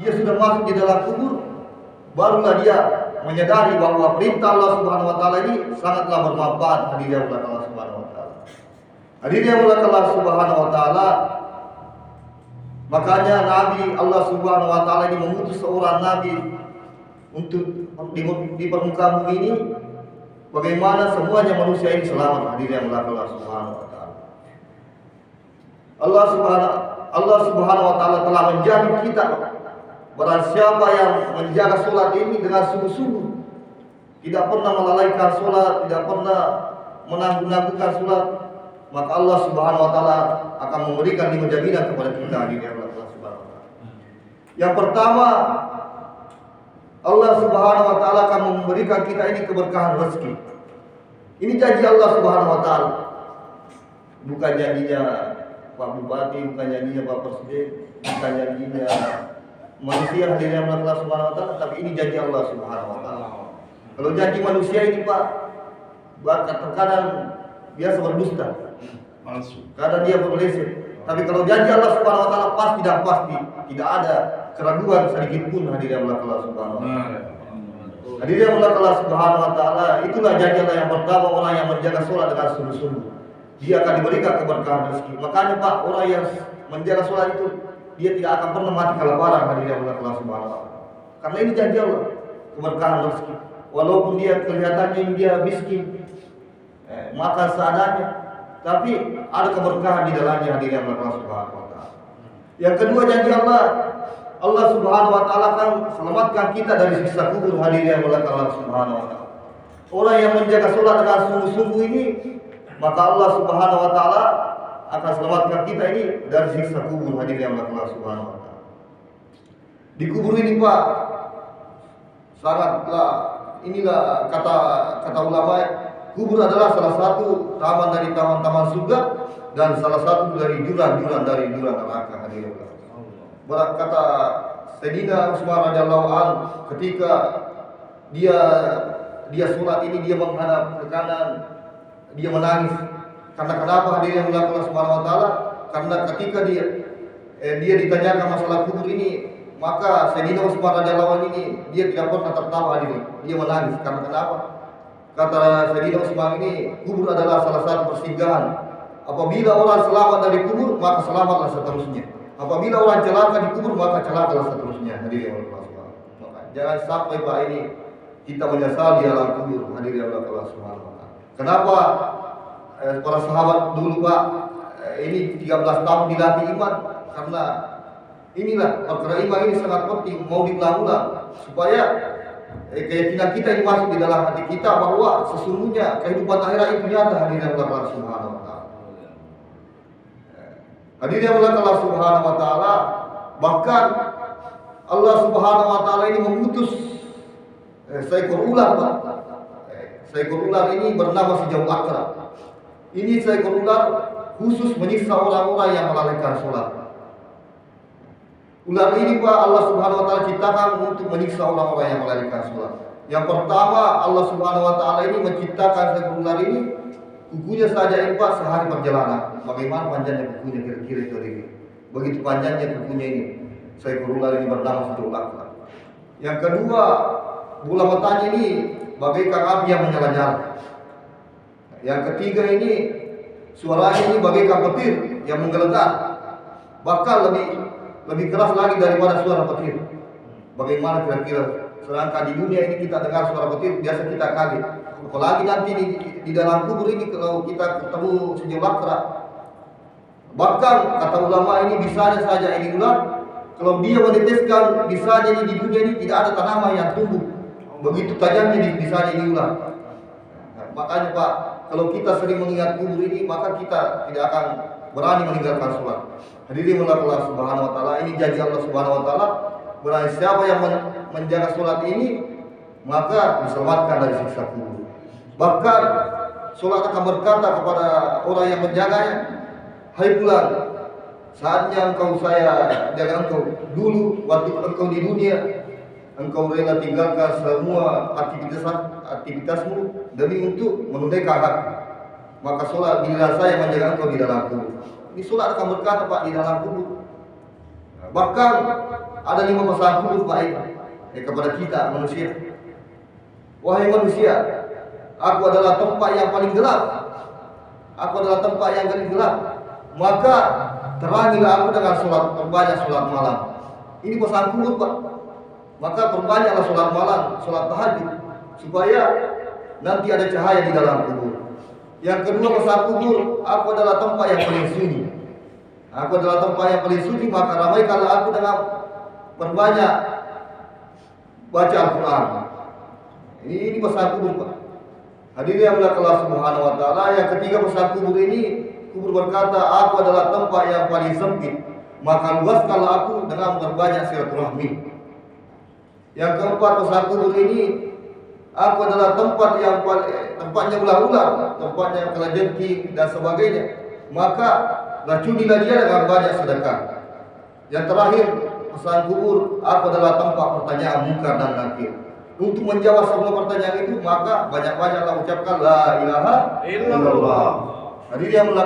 dia sudah masuk di dalam kubur, barulah dia menyadari bahwa perintah Allah Subhanahu wa taala ini sangatlah bermanfaat. Hadirin Allah Subhanahu wa taala. Hadirin Allah Subhanahu wa taala. Makanya Nabi Allah Subhanahu wa taala ini mengutus seorang nabi untuk di permukaan bumi ini, bagaimana semuanya manusia ini selamat. Hadirin Allah Subhanahu wa taala. Allah Subhanahu wa taala telah menjamin kita, barang siapa yang menjaga sholat ini dengan sungguh-sungguh, tidak pernah melalaikan sholat, tidak pernah menanggung-nanggungkan sholat, maka Allah Subhanahu wa taala akan memberikan 5 jaminan kepada kita. Hadirin Allah Subhanahu wa taala. Yang pertama, Allah Subhanahu wa taala akan memberikan kita ini keberkahan rezeki. Ini janji Allah Subhanahu wa taala. Bukan janjinya Pak Bupati, bukan janjinya Pak Presiden, bukan janjinya manusia. Hadirin Allah Subhanahu wa taala, tapi ini janji Allah Subhanahu wa taala. Kalau janji manusia ini Pak, terkadang biasa berdusta, kadang dia bermeleset. Tapi kalau janji Allah Subhanahu wa taala pasti dan pasti, tidak ada keraguan sedikit pun. Hadirin Allah Subhanahu wa taala. Hadirin Allah Subhanahu wa taala, itulah janji Allah yang pertama, orang yang menjaga sholat dengan sungguh-sungguh, dia akan diberikan keberkahan rezeki. Makanya Pak, orang yang menjaga sholat itu dia tidak akan pernah mati kelaparan. Hadirin Allah Subhanahu wa taala. Karena ini janji Allah, keberkahan rezeki. Walaupun dia kelihatannya dia miskin, makan seadanya, tapi ada keberkahan di dalamnya. Hadirin Allah Subhanahu wa taala. Yang kedua, janji Allah Subhanahu wa taala akan selamatkan kita dari siksa kubur. Hadirin Allah Subhanahu wa taala. Orang yang menjaga sholat dengan sungguh-sungguh ini, maka Allah Subhanahu wa taala akan selamatkan kita ini dari siksa kubur. Hadirin Allah Subhanahu wa taala. Di kubur ini Pak, sangatlah, inilah kata ulama, kubur adalah salah satu taman dari taman-taman surga dan salah satu dari jurang-jurang dari jurang neraka. Hadirin Allah. Berkata Sayyidina Utsman radhiyallahu anhu, ketika dia sholat ini, dia menghadap ke kanan, dia menangis. Karena kenapa? Hadirin Allah Subhanahu wa taala, karena ketika dia ditanyakan masalah kubur ini, maka Sayyidina Utsman radhiyallahu anhu ini dia tidak pernah tertawa. Hadirin, dia menangis. Karena kenapa? Kata Sayyidina Utsman ini, kubur adalah salah satu persinggahan. Apabila orang selamat dari kubur, maka selamatlah seterusnya. Apabila orang celaka di kubur, maka celakalah seterusnya. Hadirin Allah Subhanahu wa taala. Jangan sampai Pak ini kita menyesal di alam kubur. Hadirin Allah Subhanahu wa taala. Kenapa para sahabat dulu Pak ini 13 tahun dilatih iman? Karena inilah perkara iman ini sangat penting, mau diulang-ulang supaya keyakinan kita ini masuk di dalam hati kita bahwa sesungguhnya kehidupan akhirat itu nyata. Hadirin Allah Subhanahu wa taala. Hadirin Allah Subhanahu wa taala, bahkan Allah Subhanahu wa taala ini mengutus seekor ular Pak. Seekor ular ini bernama si Jaul Akra. Ini seekor ular khusus menyiksa orang-orang yang melalaikan sholat. Ular ini Pak, Allah Subhanahu wa taala ciptakan untuk menyiksa orang-orang yang melalaikan sholat. Yang pertama, Allah Subhanahu wa taala ini menciptakan seekor ular ini, kukunya saja ini Pak sehari perjalanan. Bagaimana panjangnya kukunya kira-kira itu ini? Begitu panjangnya kukunya ini. Seekor ular ini bernama Jaul Akra. Yang kedua, bola matanya ini bagaikan api yang menyala-nyala. Yang ketiga ini, suaranya ini bagaikan petir yang menggelegar. Bahkan lebih keras lagi daripada suara petir. Bagaimana kira-kira? Sedangkan di dunia ini kita dengar suara petir, biasa kita kaget. Apalagi nanti di dalam kubur ini kalau kita ketemu si Jaul Akra. Bahkan kata ulama ini bisanya saja ini ular, kalau dia meneteskan bisanya ini di dunia ini tidak ada tanaman yang tumbuh. Begitu tajamnya bisanya ini ular. Makanya Pak, kalau kita sering mengingat kubur ini, maka kita tidak akan berani meninggalkan sholat. Hadirin Allah Subhanahu wa taala, ini janji Allah Subhanahu wa taala, barang siapa yang menjaga sholat ini, maka diselamatkan dari siksa kubur. Bahkan sholat akan berkata kepada orang yang menjaganya, hai bulan, saatnya saya jaga engkau. Dulu waktu engkau di dunia, engkau rela tinggalkan semua aktivitasmu demi untuk menunaikan hak. Maka sholat giliran saya menjaga engkau di dalam kubur. Ini sholat akan berkata Pak di dalam kubur. Bahkan ada 5 pesan khusus baik kepada kita manusia. Wahai manusia, aku adalah tempat yang paling gelap. Aku adalah tempat yang paling gelap. Maka terangilah aku dengan sholat, perbanyak sholat malam. Ini pesan khusus, Pak. Maka perbanyaklah sholat malam, sholat tahajud, supaya nanti ada cahaya di dalam kubur. Yang kedua pesan kubur, aku adalah tempat yang paling sunyi. Aku adalah tempat yang paling sunyi, maka ramaikanlah aku dengan perbanyak baca Al-Quran. Ini pesan kubur, Pak. Hadirin yang mulia Allah Subhanahu wa taala. Yang ketiga pesan kubur ini, kubur berkata, aku adalah tempat yang paling sempit, maka luaskanlah aku dengan berbanyak silaturahmi. Yang keempat pesan kubur ini, aku adalah tempat yang tempatnya ular-ular, tempatnya kelajengki dan sebagainya, maka racunilah dia dengan banyak sedekah. Yang terakhir pesan kubur, aku adalah tempat pertanyaan mungkar dan nakir. Untuk menjawab semua pertanyaan itu, maka banyak-banyaklah ucapkan la ilaha illallah. Hadirin yang mulia